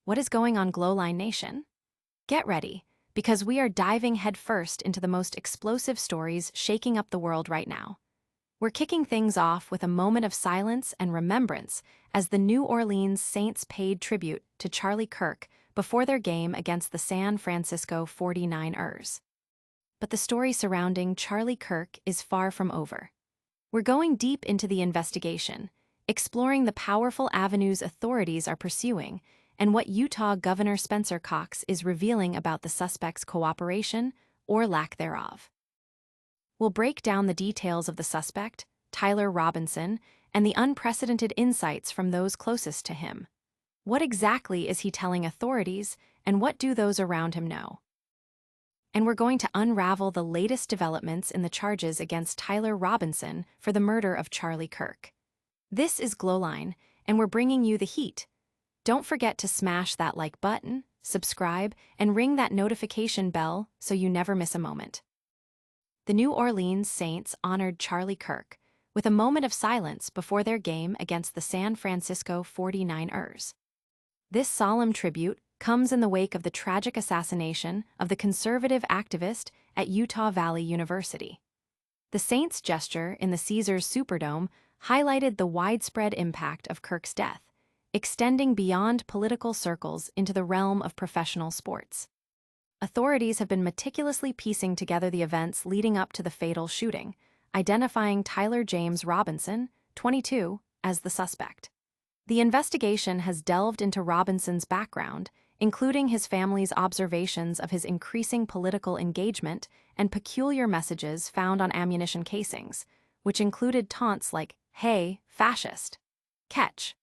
What is going on, GlowLine Nation? Get ready, because we are diving headfirst into the most explosive stories shaking up the world right now. We're kicking things off with a moment of silence and remembrance as the New Orleans Saints paid tribute to Charlie Kirk before their game against the San Francisco 49ers. But the story surrounding Charlie Kirk is far from over. We're going deep into the investigation, exploring the powerful avenues authorities are pursuing and what Utah Governor Spencer Cox is revealing about the suspect's cooperation or lack thereof. We'll break down the details of the suspect, Tyler Robinson, and the unprecedented insights from those closest to him. What exactly is he telling authorities, and what do those around him know? And we're going to unravel the latest developments in the charges against Tyler Robinson for the murder of Charlie Kirk. This is GlowLine, and we're bringing you the heat. Don't forget to smash that like button, subscribe, and ring that notification bell so you never miss a moment. The New Orleans Saints honored Charlie Kirk with a moment of silence before their game against the San Francisco 49ers. This solemn tribute comes in the wake of the tragic assassination of the conservative activist at Utah Valley University. The Saints' gesture in the Caesars Superdome highlighted the widespread impact of Kirk's death, extending beyond political circles into the realm of professional sports. Authorities have been meticulously piecing together the events leading up to the fatal shooting, identifying Tyler James Robinson, 22, as the suspect. The investigation has delved into Robinson's background, including his family's observations of his increasing political engagement and peculiar messages found on ammunition casings, which included taunts like, "Hey, fascist! Catch!"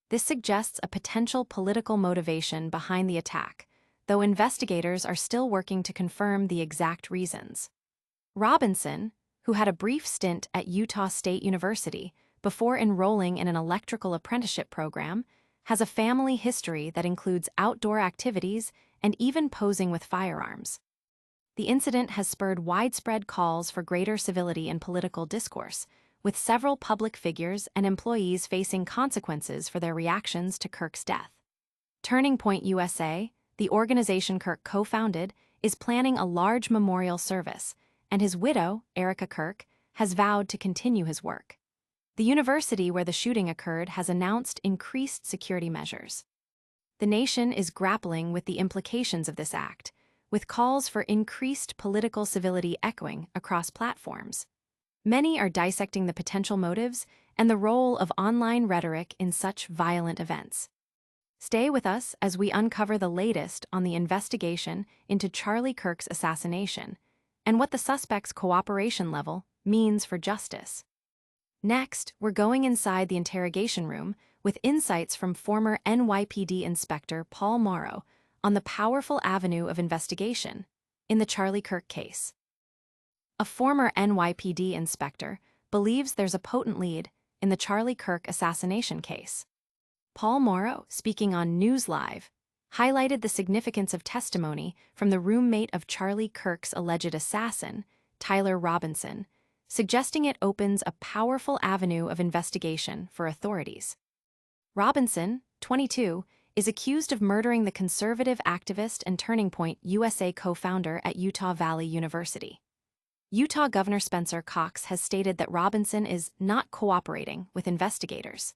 This suggests a potential political motivation behind the attack, though investigators are still working to confirm the exact reasons. Robinson, who had a brief stint at Utah State University before enrolling in an electrical apprenticeship program, has a family history that includes outdoor activities and even posing with firearms. The incident has spurred widespread calls for greater civility in political discourse, with several public figures and employees facing consequences for their reactions to Kirk's death. Turning Point USA, the organization Kirk co-founded, is planning a large memorial service, and his widow, Erica Kirk, has vowed to continue his work. The university where the shooting occurred has announced increased security measures. The nation is grappling with the implications of this act, with calls for increased political civility echoing across platforms. Many are dissecting the potential motives and the role of online rhetoric in such violent events. Stay with us as we uncover the latest on the investigation into Charlie Kirk's assassination and what the suspect's cooperation level means for justice. Next, we're going inside the interrogation room with insights from former NYPD Inspector Paul Mauro on the powerful avenue of investigation in the Charlie Kirk case. A former NYPD inspector believes there's a potent lead in the Charlie Kirk assassination case. Paul Mauro, speaking on News Live, highlighted the significance of testimony from the roommate of Charlie Kirk's alleged assassin, Tyler Robinson, suggesting it opens a powerful avenue of investigation for authorities. Robinson, 22, is accused of murdering the conservative activist and Turning Point USA co-founder at Utah Valley University. Utah Governor Spencer Cox has stated that Robinson is not cooperating with investigators.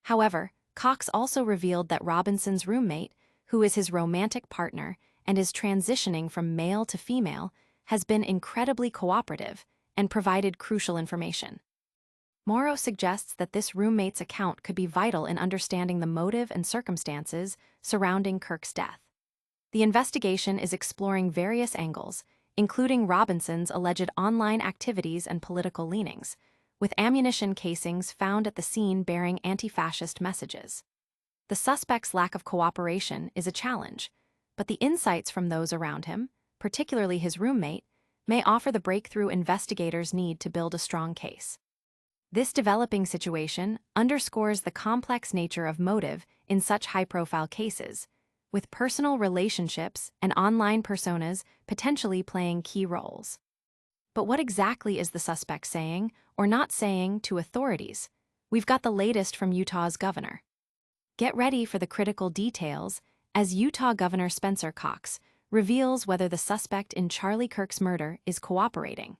However, Cox also revealed that Robinson's roommate, who is his romantic partner and is transitioning from male to female, has been incredibly cooperative and provided crucial information. Mauro suggests that this roommate's account could be vital in understanding the motive and circumstances surrounding Kirk's death. The investigation is exploring various angles, including Robinson's alleged online activities and political leanings, with ammunition casings found at the scene bearing anti-fascist messages. The suspect's lack of cooperation is a challenge, but the insights from those around him, particularly his roommate, may offer the breakthrough investigators need to build a strong case. This developing situation underscores the complex nature of motive in such high-profile cases, with personal relationships and online personas potentially playing key roles. But what exactly is the suspect saying or not saying to authorities? We've got the latest from Utah's governor. Get ready for the critical details as Utah Governor Spencer Cox reveals whether the suspect in Charlie Kirk's murder is cooperating.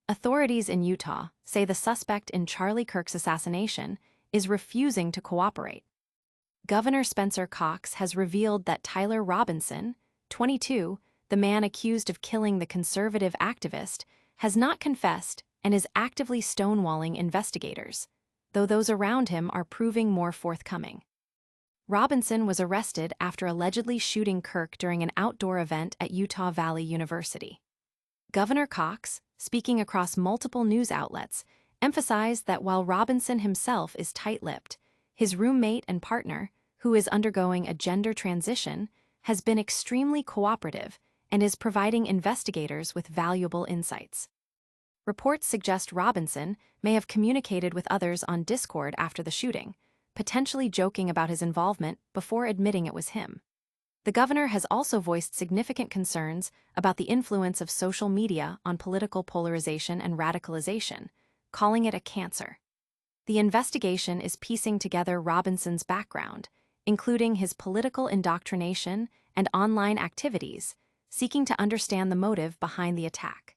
Authorities in Utah say the suspect in Charlie Kirk's assassination is refusing to cooperate. Governor Spencer Cox has revealed that Tyler Robinson, 22, the man accused of killing the conservative activist, has not confessed and is actively stonewalling investigators, though those around him are proving more forthcoming. Robinson was arrested after allegedly shooting Kirk during an outdoor event at Utah Valley University. Governor Cox, speaking across multiple news outlets, emphasized that while Robinson himself is tight-lipped, his roommate and partner, who is undergoing a gender transition, has been extremely cooperative and is providing investigators with valuable insights. Reports suggest Robinson may have communicated with others on Discord after the shooting, potentially joking about his involvement before admitting it was him. The governor has also voiced significant concerns about the influence of social media on political polarization and radicalization, calling it a cancer. The investigation is piecing together Robinson's background, including his political indoctrination and online activities, seeking to understand the motive behind the attack.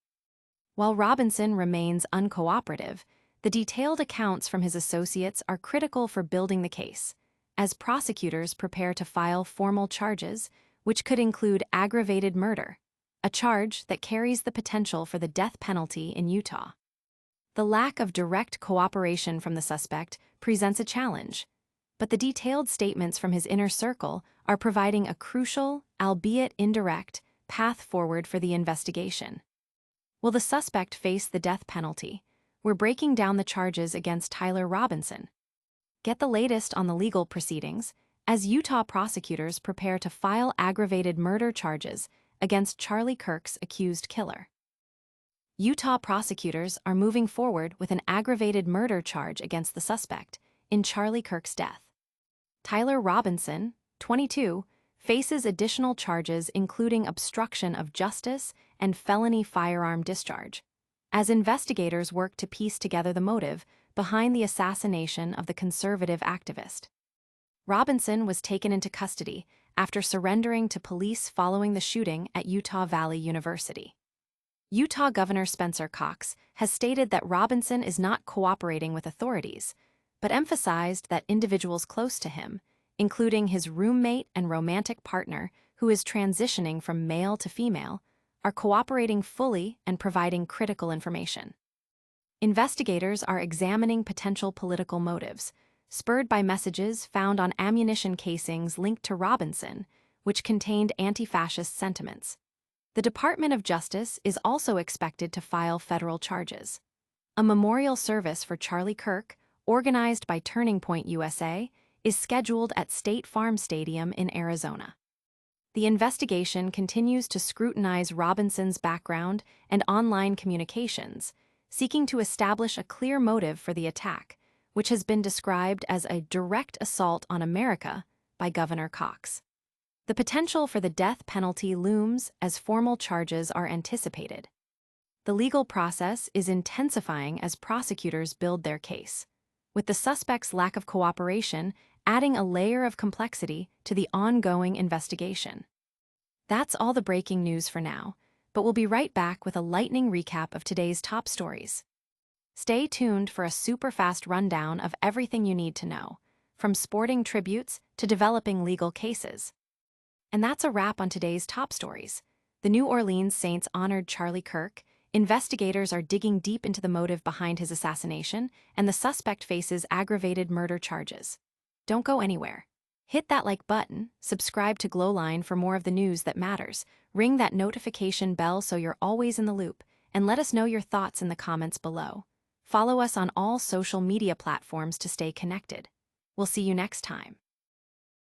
While Robinson remains uncooperative, the detailed accounts from his associates are critical for building the case, as prosecutors prepare to file formal charges, which could include aggravated murder, a charge that carries the potential for the death penalty in Utah. The lack of direct cooperation from the suspect presents a challenge, but the detailed statements from his inner circle are providing a crucial, albeit indirect, path forward for the investigation. Will the suspect face the death penalty? We're breaking down the charges against Tyler Robinson. Get the latest on the legal proceedings as Utah prosecutors prepare to file aggravated murder charges against Charlie Kirk's accused killer. Utah prosecutors are moving forward with an aggravated murder charge against the suspect in Charlie Kirk's death. Tyler Robinson, 22, faces additional charges including obstruction of justice and felony firearm discharge, as investigators work to piece together the motive behind the assassination of the conservative activist. Robinson was taken into custody after surrendering to police following the shooting at Utah Valley University. Utah Governor Spencer Cox has stated that Robinson is not cooperating with authorities, but emphasized that individuals close to him, including his roommate and romantic partner who is transitioning from male to female, are cooperating fully and providing critical information. Investigators are examining potential political motives, spurred by messages found on ammunition casings linked to Robinson, which contained anti-fascist sentiments. The Department of Justice is also expected to file federal charges. A memorial service for Charlie Kirk, organized by Turning Point USA, is scheduled at State Farm Stadium in Arizona. The investigation continues to scrutinize Robinson's background and online communications, seeking to establish a clear motive for the attack, which has been described as a direct assault on America by Governor Cox. The potential for the death penalty looms as formal charges are anticipated. The legal process is intensifying as prosecutors build their case, with the suspect's lack of cooperation adding a layer of complexity to the ongoing investigation. That's all the breaking news for now, but we'll be right back with a lightning recap of today's top stories. Stay tuned for a super-fast rundown of everything you need to know, from sporting tributes to developing legal cases. And that's a wrap on today's top stories. The New Orleans Saints honored Charlie Kirk, investigators are digging deep into the motive behind his assassination, and the suspect faces aggravated murder charges. Don't go anywhere. Hit that like button, subscribe to GlowLine for more of the news that matters, ring that notification bell so you're always in the loop, and let us know your thoughts in the comments below. Follow us on all social media platforms to stay connected. We'll see you next time.